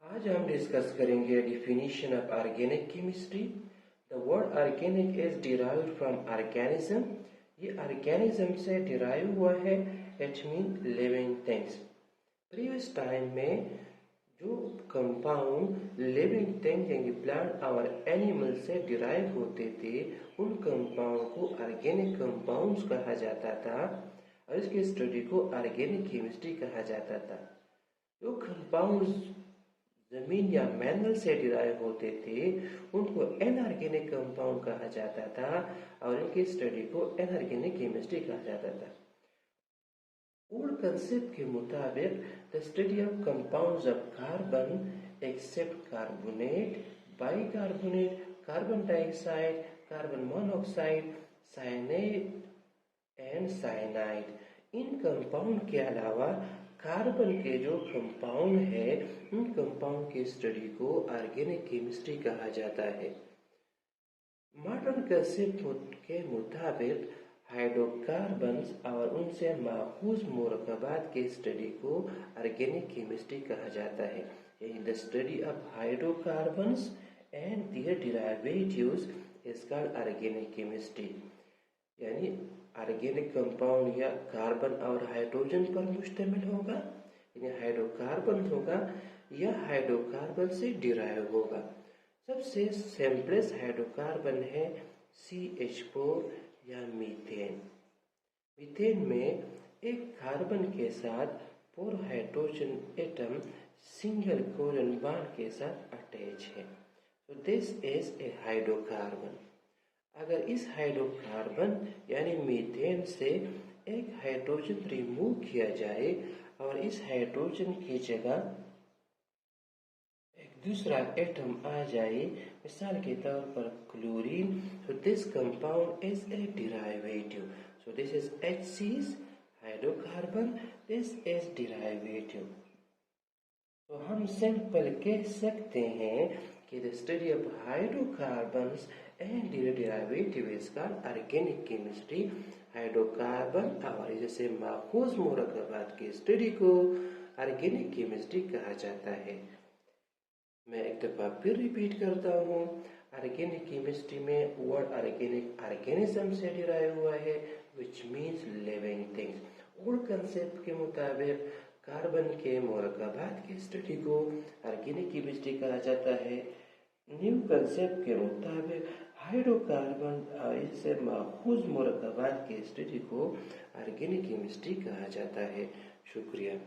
आज हम डिस्कस करेंगे definition of organic chemistry. The word organic is derived from organism. ये ऑर्गेनिज्म से डिराइव हुआ है। It mean living things. Previous time में जो कंपाउंड लिविंग थिंग यानी प्लांट और एनिमल से डिराइव होते थे उन कंपाउंड को ऑर्गेनिक कंपाउंड्स कहा जाता था और इसकी स्टडी को ऑर्गेनिक केमिस्ट्री कहा जाता था। जो कंपाउंड्स जमीन या मिनरल से डिराइव होते थे उनको इनऑर्गेनिक कंपाउंड कहा जाता था और इनकी स्टडी को इनऑर्गेनिक केमिस्ट्री कहा जाता था। ओल्ड कंसेप्ट के मुताबिक the study of compounds of carbon except carbonate, bicarbonate, carbon dioxide, carbon monoxide, cyanate and cyanide. इन कंपाउंड के अलावा कार्बन के जो कंपाउंड है उन कंपाउंड की स्टडी को ऑर्गेनिक केमिस्ट्री कहा जाता है। मॉडर्न कंसेप्ट के मुताबिक हाइड्रोकार्बन्स और उनसे माखूज मरकबात की स्टडी को ऑर्गेनिक केमिस्ट्री कहा जाता है। यानी the study of hydrocarbons and their derivatives is called organic chemistry. यानी ऑर्गेनिक कंपाउंड या कार्बन और हाइड्रोजन पर मुश्तमिल होगा, यानी हाइड्रोकार्बन होगा या हाइड्रोकार्बन से डिराइव होगा। सबसे सिंपलेस्ट हाइड्रोकार्बन है CH4 या मीथेन। मीथेन में एक कार्बन के साथ 4 hydrogen atom single covalent bond के साथ अटैच है। तो दिस इज ए हाइड्रोकार्बन। अगर इस हाइड्रोकार्बन यानी मीथेन से एक हाइड्रोजन रिमूव किया जाए और इस हाइड्रोजन की जगह एक दूसरा एटम आ जाए, मिसाल के तौर पर chlorine, so this compound is a derivative. So this is HCs hydrocarbon, this is derivative. तो हम सिंपल कह सकते हैं कि the study of hydrocarbons and their derivative is called organic chemistry. Hydrocarbon और जैसे माखूज मरकबात की स्टडी को ऑर्गेनिक केमिस्ट्री कहा जाता है। मैं एक दफा फिर रिपीट करता हूँ, ऑर्गेनिक केमिस्ट्री में वर्ड ऑर्गेनिक ऑर्गेनिज्म से डिराइव हुआ है which means living things. Old concept के मुताबिक कार्बन के मरकबात की स्टडी को ऑर्गेनिक केमिस्ट्री कहा जाता है। न्यू कंसेप्ट के मुताबिक हाइड्रोकार्बन और इससे माखूज मरकबात की स्टडी को ऑर्गेनिक केमिस्ट्री कहा जाता है। शुक्रिया।